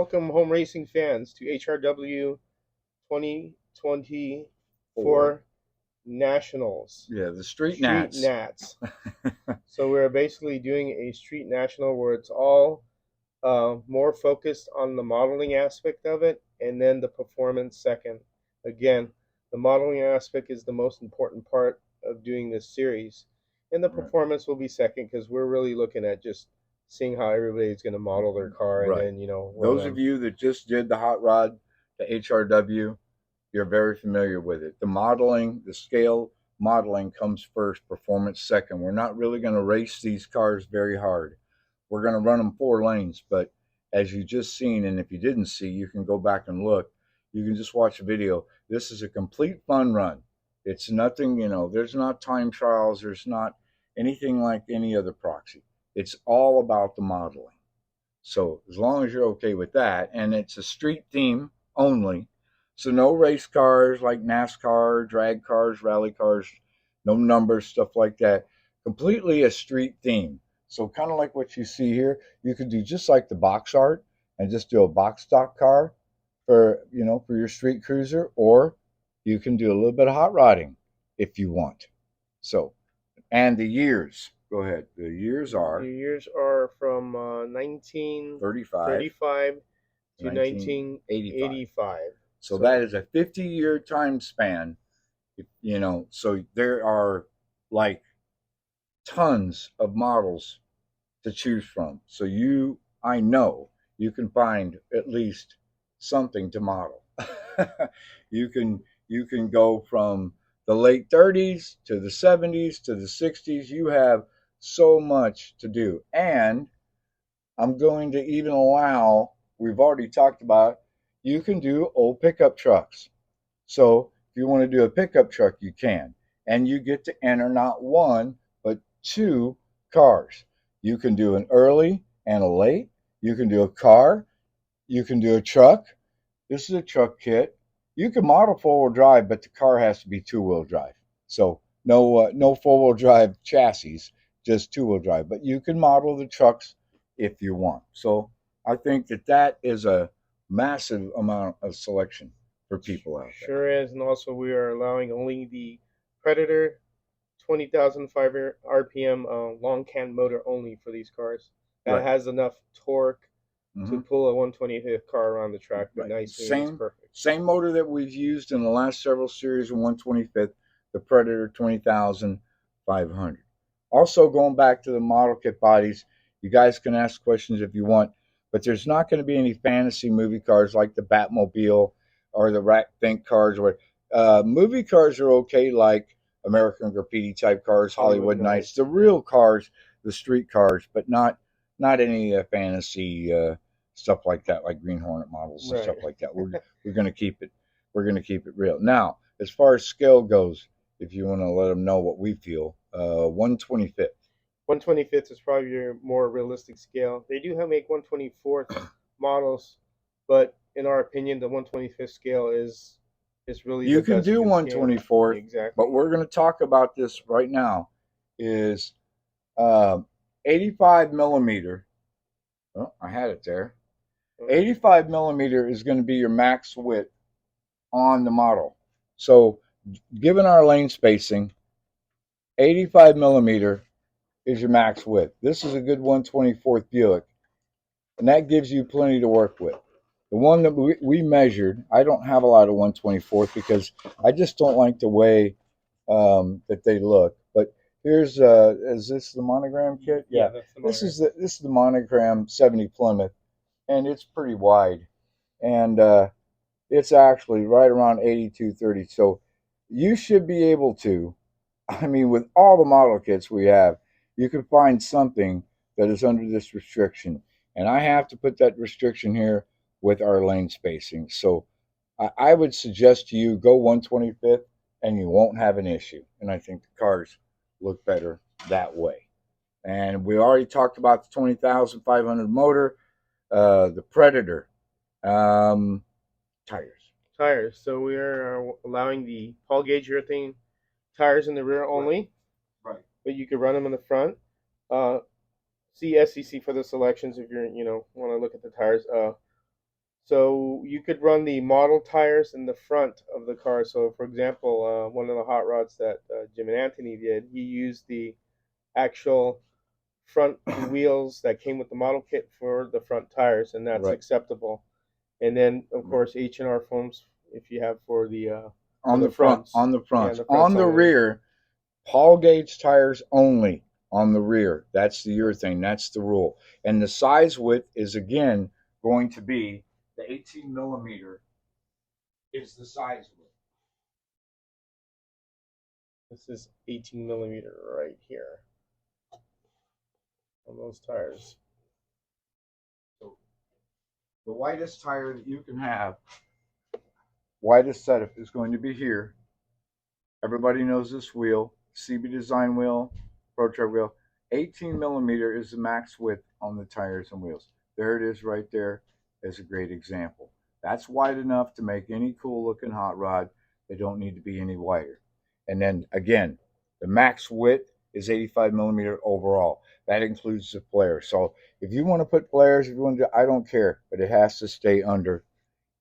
welcome home racing fans to HRW 2024 Nationals. Yeah, the Street Street Gnats. Gnats. So we're basically doing a street national where it's all more focused on the modeling aspect of it, and then the performance second. Again, the modeling aspect is the most important part of doing this series, and the performance will be second because we're really looking at just seeing how everybody's going to model their car, and then Those of you that just did the hot rod, the HRW, you're very familiar with it. The modeling, the scale modeling comes first, performance second. We're not really going to race these cars very hard. We're going to run them 4 lanes, but as you just seen, and if you didn't see, you can go back and look. You can just watch the video. This is a complete fun run. It's nothing, there's not time trials. There's not anything like any other proxy. It's all about the modeling. So as long as you're okay with that, and it's a street theme only, so no race cars like NASCAR, drag cars, rally cars, no numbers, stuff like that. Completely a street theme. So kind of like what you see here, you could do just like the box art and just do a box stock car for your street cruiser, or you can do a little bit of hot rodding if you want. So, and the years. Go ahead. The years are from 1935 to 1985. So that is a 50-year time span. So there are like tons of models to choose from. So I know you can find at least something to model. You can go from the late 30s to the 70s to the 60s. You have so much to do. And I'm going to even allow, we've already talked about, you can do old pickup trucks. So if you want to do a pickup truck, you can. And you get to enter not 1, but 2 cars. You can do an early and a late. You can do a car. You can do a truck. This is a truck kit. You can model 4-wheel drive, but the car has to be 2-wheel drive. So no 4-wheel drive chassis, just 2-wheel drive. But you can model the trucks if you want. So I think that is a massive amount of selection for people out there. Sure is. And also we are allowing only the Predator 20,005 RPM long can motor only for these cars. That has enough torque to pull a 125th car around the track, but nicely. It's perfect. Same motor that we've used in the last several series of 125th, the Predator 20,500. Also, going back to the model kit bodies, you guys can ask questions if you want, but there's not going to be any fantasy movie cars like the Batmobile or the Rat Think cars. Movie cars are okay, like American Graffiti type cars, Hollywood Nights, the real cars, the street cars, but not any fantasy stuff like that, like Green Hornet models and stuff like that. We're going to keep it. We're going to keep it real. Now, as far as scale goes, if you want to let them know what we feel, 125th. 125th is probably your more realistic scale. They do make 124th models, but in our opinion, the 125th scale is really you can do 124th. Exactly. But we're going to talk about this right now. Is 85 millimeter. Oh, I had it there. 85 millimeter is going to be your max width on the model. So, given our lane spacing, 85 millimeter is your max width. This is a good 124th Buick, and that gives you plenty to work with. The one that we measured, I don't have a lot of 124th because I just don't like the way that they look. But here's is this the monogram kit? Yeah, that's the monogram. This is the monogram 70 Plymouth, and it's pretty wide, and it's actually right around 8230. So you should be able to, I mean, with all the model kits we have, you can find something that is under this restriction. And I have to put that restriction here with our lane spacing. So I would suggest to you go 125th and you won't have an issue. And I think the cars look better that way. And we already talked about the 20,500 motor, the Predator. Tires. So we are allowing the Paul Gauge urethane tires in the rear only. Right. But you could run them in the front. See SEC for the selections if you're want to look at the tires. So you could run the model tires in the front of the car. So, for example, one of the hot rods that Jim and Anthony did, he used the actual front wheels that came with the model kit for the front tires, and that's Right. acceptable. And then, of course, H&R foams if you have for On the the front, fronts. on the Yeah, fronts, the fronts on the only. rear, Paul gauge tires only on the rear. That's the urethane. That's the rule. And the size width is again going to be the 18 millimeter is the size width. This is 18 millimeter right here on those tires. So the widest tire that you can have, widest setup is going to be here. Everybody knows this wheel, CB design wheel, Pro Track wheel. 18 millimeter is the max width on the tires and wheels. There it is right there as a great example. That's wide enough to make any cool looking hot rod. They don't need to be any wider. And then again, the max width is 85 millimeter overall. That includes the flare. So if you want to put flares, if you want to, I don't care, but it has to stay under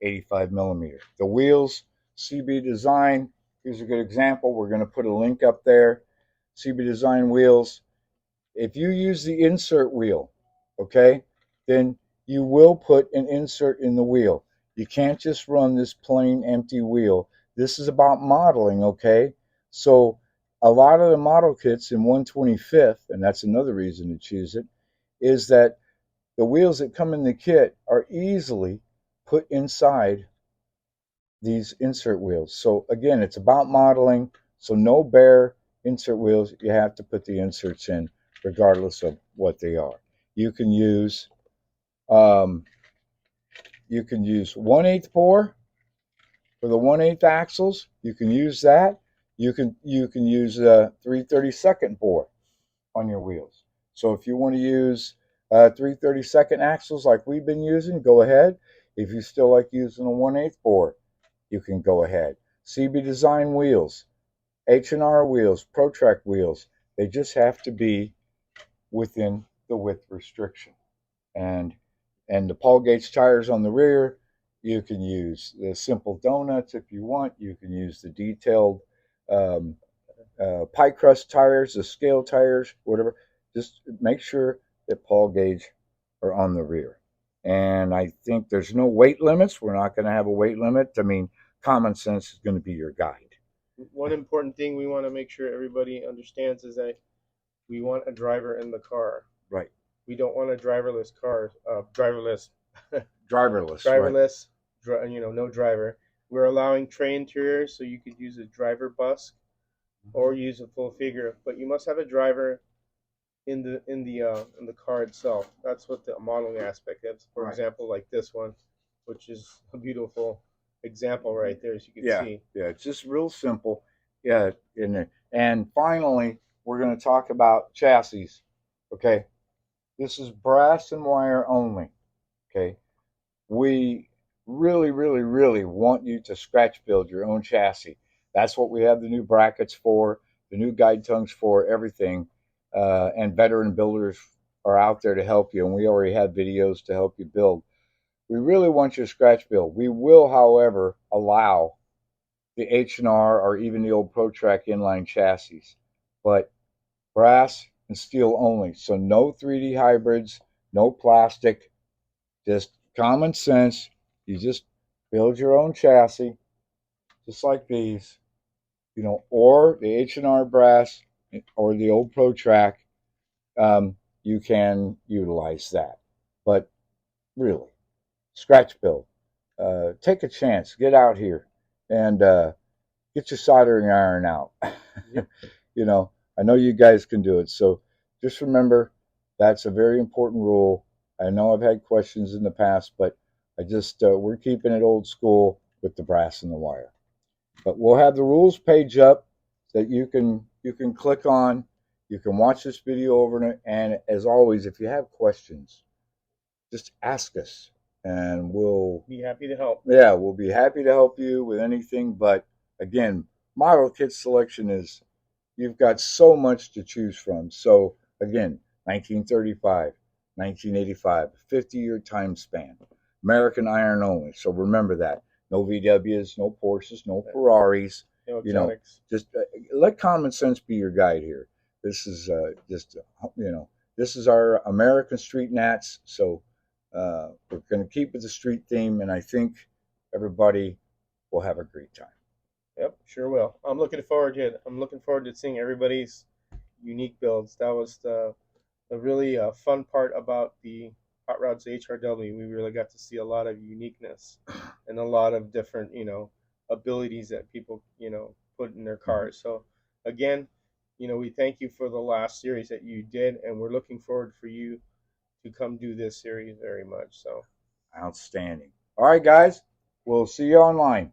85 millimeter. The wheels, CB Design, here's a good example. We're going to put a link up there. CB Design wheels. If you use the insert wheel, okay, then you will put an insert in the wheel. You can't just run this plain empty wheel. This is about modeling, okay? So a lot of the model kits in 125th, and that's another reason to choose it, is that the wheels that come in the kit are easily put inside these insert wheels. So again, it's about modeling. So no bare insert wheels. You have to put the inserts in regardless of what they are. You can use um, you can use 1/8 bore for the 1/8 axles. You can use that. You can use 3/32 bore on your wheels. So if you want to use 3/32 axles like we've been using, go ahead. If you still like using a 1/8 bore, you can go ahead. CB Design wheels, H&R wheels, ProTrack wheels, they just have to be within the width restriction. And and the Paul Gates tires on the rear, you can use the simple donuts if you want. You can use the detailed um, pie crust tires, the scale tires, whatever. Just make sure that Paul gauge are on the rear. And I think there's no weight limits. We're not going to have a weight limit. I mean, common sense is going to be your guide. One important thing we want to make sure everybody understands is that we want a driver in the car. Right. We don't want a driverless car, driverless, Driverless, right. driverless, no driver. We're allowing tray interiors, so you could use a driver bus or use a full figure, but you must have a driver in the car itself. That's what the modeling aspect is. For Right. example, like this one, which is a beautiful example right there, as you can Yeah, see. yeah, it's just real simple. Yeah, and finally, we're going to talk about chassis. Okay, this is brass and wire only. Okay, we really, really, really want you to scratch build your own chassis. That's what we have the new brackets for, the new guide tongues for, everything. And veteran builders are out there to help you, and we already have videos to help you build. We really want you to scratch build. We will, however, allow the H&R or even the old ProTrack inline chassis, but brass and steel only. So no 3D hybrids, no plastic, just common sense. You just build your own chassis, just like these, or the H&R brass or the old ProTrack. You can utilize that, but really, scratch build. Take a chance. Get out here and get your soldering iron out. Yep. I know you guys can do it. So just remember that's a very important rule. I know I've had questions in the past, but we're keeping it old school with the brass and the wire. But we'll have the rules page up that you can click on. You can watch this video over, and as always, if you have questions, just ask us, and Be happy to help. we'll be happy to help you with anything. But again, model kit selection is you've got so much to choose from. So again, 1935, 1985, 50-year time span. American iron only. So remember that. No VWs, no Porsches, no Ferraris. No You know, exotics. just let common sense be your guide here. This is just this is our American street Gnats. So we're going to keep with the street theme, and I think everybody will have a great time. Yep, sure will. I'm looking forward to it. I'm looking forward to seeing everybody's unique builds. That was the really fun part about the Hot Rods HRW. We really got to see a lot of uniqueness and a lot of different, abilities that people, put in their Mm-hmm. cars. So again, we thank you for the last series that you did, and we're looking forward for you to come do this series very much. So Outstanding. All right, guys. We'll see you online.